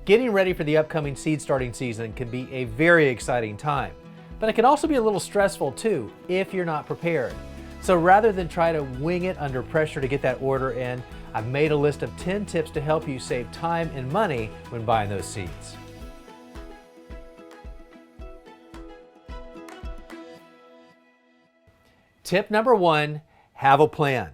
Getting ready for the upcoming seed starting season can be a very exciting time, but it can also be a little stressful too if you're not prepared. So rather than try to wing it under pressure to get that order in, I've made a list of 10 tips to help you save time and money when buying those seeds. Tip number 1, have a plan.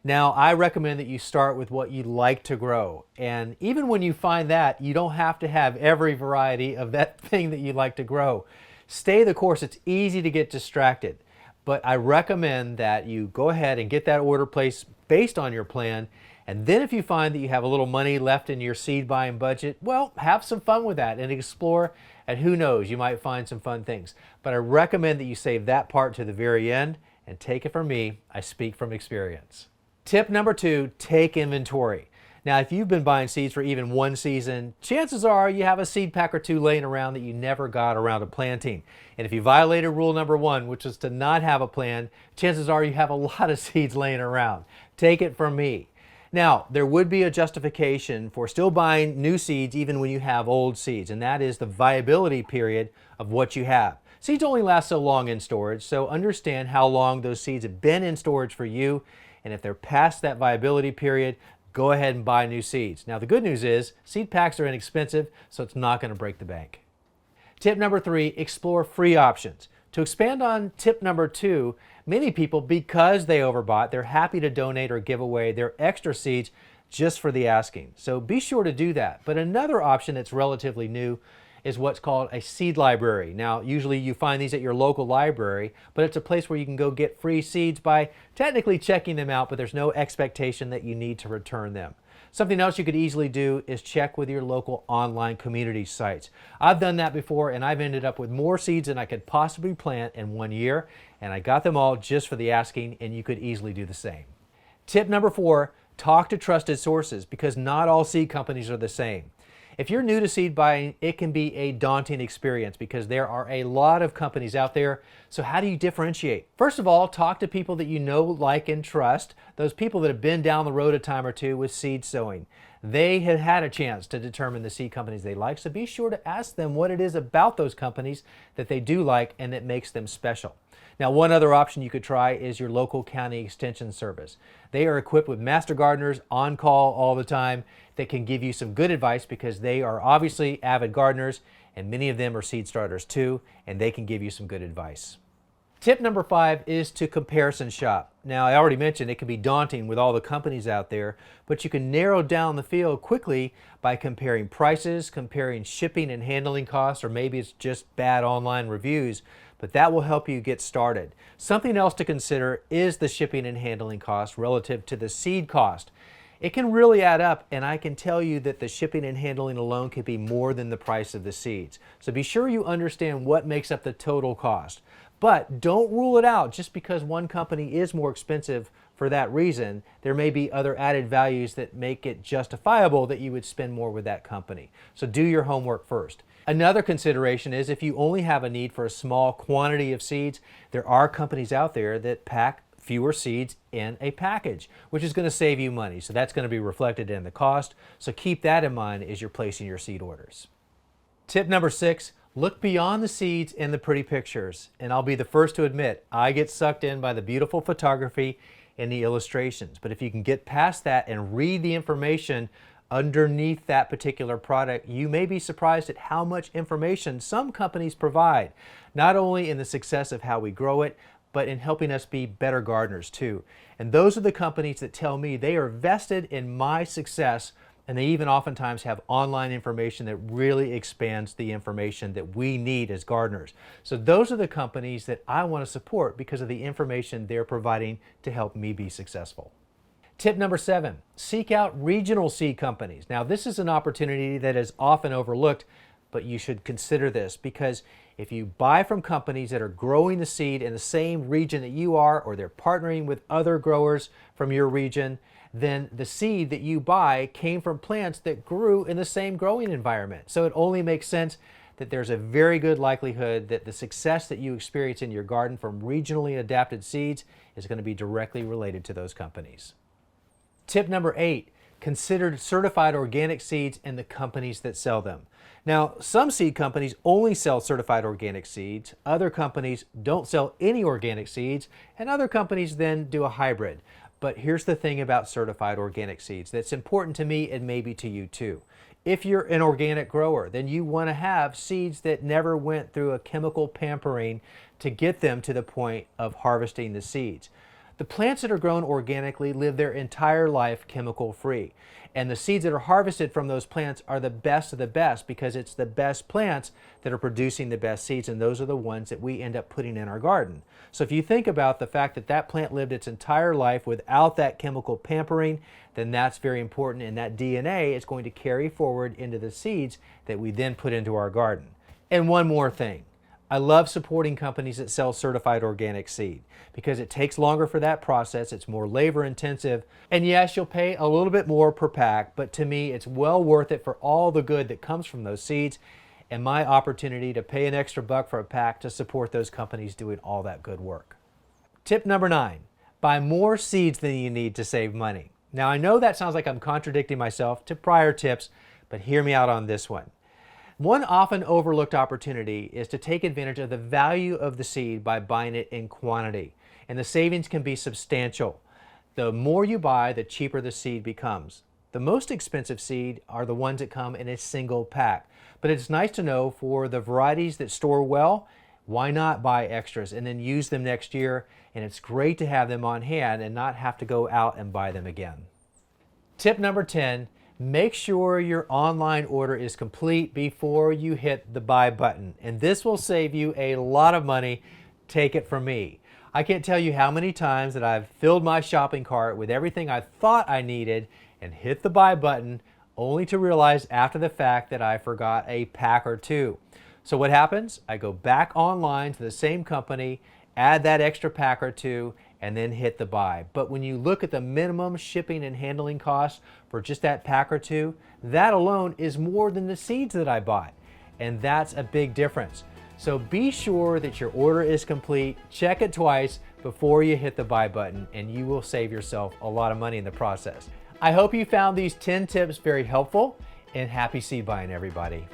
Now, I recommend that you start with what you like to grow. And even when you find that, you don't have to have every variety of that thing that you like to grow. Stay the course. It's easy to get distracted. But I recommend that you go ahead and get that order placed based on your plan. And then if you find that you have a little money left in your seed buying budget, well, have some fun with that and explore. And who knows, you might find some fun things. But I recommend that you save that part to the very end. And take it from me, I speak from experience. Tip number 2, take inventory. Now, if you've been buying seeds for even one season, chances are you have a seed pack or two laying around that you never got around to planting. And if you violated rule number 1, which is to not have a plan, chances are you have a lot of seeds laying around. Take it from me. Now, there would be a justification for still buying new seeds even when you have old seeds, and that is the viability period of what you have. Seeds only last so long in storage, so understand how long those seeds have been in storage for you. And if they're past that viability period, go ahead and buy new seeds. Now, the good news is seed packs are inexpensive, so it's not going to break the bank. Tip number 3, explore free options. To expand on tip number 2, many people, because they overbought, they're happy to donate or give away their extra seeds just for the asking. So be sure to do that. But another option that's relatively new is what's called a seed library. Now, usually you find these at your local library, but it's a place where you can go get free seeds by technically checking them out, but there's no expectation that you need to return them. Something else you could easily do is check with your local online community sites. I've done that before, and I've ended up with more seeds than I could possibly plant in one year, and I got them all just for the asking, and you could easily do the same. Tip number 4, talk to trusted sources, because not all seed companies are the same. If you're new to seed buying, it can be a daunting experience because there are a lot of companies out there. So how do you differentiate? First of all, talk to people that you know, like, and trust. Those people that have been down the road a time or two with seed sowing. They have had a chance to determine the seed companies they like, so be sure to ask them what it is about those companies that they do like and that makes them special. Now, one other option you could try is your local county extension service. They are equipped with master gardeners on call all the time that can give you some good advice because they are obviously avid gardeners and many of them are seed starters too, and they can give you some good advice. Tip number 5 is to comparison shop. Now, I already mentioned it can be daunting with all the companies out there, but you can narrow down the field quickly by comparing prices, comparing shipping and handling costs, or maybe it's just bad online reviews, but that will help you get started. Something else to consider is the shipping and handling cost relative to the seed cost. It can really add up, and I can tell you that the shipping and handling alone could be more than the price of the seeds. So be sure you understand what makes up the total cost. But don't rule it out just because one company is more expensive for that reason. There may be other added values that make it justifiable that you would spend more with that company. So do your homework first. Another consideration is if you only have a need for a small quantity of seeds, there are companies out there that pack fewer seeds in a package, which is going to save you money. So that's going to be reflected in the cost. So keep that in mind as you're placing your seed orders. Tip number 6, look beyond the seeds and the pretty pictures. And I'll be the first to admit, I get sucked in by the beautiful photography and the illustrations. But if you can get past that and read the information underneath that particular product, you may be surprised at how much information some companies provide, not only in the success of how we grow it, but in helping us be better gardeners too. And those are the companies that tell me they are vested in my success, and they even oftentimes have online information that really expands the information that we need as gardeners. So those are the companies that I want to support because of the information they're providing to help me be successful. Tip number 7, seek out regional seed companies. Now, this is an opportunity that is often overlooked, but you should consider this because if you buy from companies that are growing the seed in the same region that you are, or they're partnering with other growers from your region, then the seed that you buy came from plants that grew in the same growing environment. So it only makes sense that there's a very good likelihood that the success that you experience in your garden from regionally adapted seeds is going to be directly related to those companies. Tip number 8, considered certified organic seeds and the companies that sell them. Now, some seed companies only sell certified organic seeds, other companies don't sell any organic seeds, and other companies then do a hybrid. But here's the thing about certified organic seeds that's important to me and maybe to you too. If you're an organic grower, then you want to have seeds that never went through a chemical pampering to get them to the point of harvesting the seeds. The plants that are grown organically live their entire life chemical free. And the seeds that are harvested from those plants are the best of the best because it's the best plants that are producing the best seeds, and those are the ones that we end up putting in our garden. So if you think about the fact that that plant lived its entire life without that chemical pampering, then that's very important, and that DNA is going to carry forward into the seeds that we then put into our garden. And one more thing. I love supporting companies that sell certified organic seed because it takes longer for that process, it's more labor intensive, and yes, you'll pay a little bit more per pack, but to me it's well worth it for all the good that comes from those seeds and my opportunity to pay an extra buck for a pack to support those companies doing all that good work. Tip number 9, buy more seeds than you need to save money. Now I know that sounds like I'm contradicting myself to prior tips, but hear me out on this one. One often overlooked opportunity is to take advantage of the value of the seed by buying it in quantity, and the savings can be substantial. The more you buy, the cheaper the seed becomes. The most expensive seed are the ones that come in a single pack, but it's nice to know for the varieties that store well, why not buy extras and then use them next year, and it's great to have them on hand and not have to go out and buy them again. Tip number 10, make sure your online order is complete before you hit the buy button. And this will save you a lot of money. Take it from me. I can't tell you how many times that I've filled my shopping cart with everything I thought I needed and hit the buy button only to realize after the fact that I forgot a pack or two. So what happens? I go back online to the same company, add that extra pack or two, and then hit the buy. But when you look at the minimum shipping and handling costs for just that pack or two, that alone is more than the seeds that I bought. And that's a big difference. So be sure that your order is complete. Check it twice before you hit the buy button, and you will save yourself a lot of money in the process. I hope you found these 10 tips very helpful, and happy seed buying, everybody.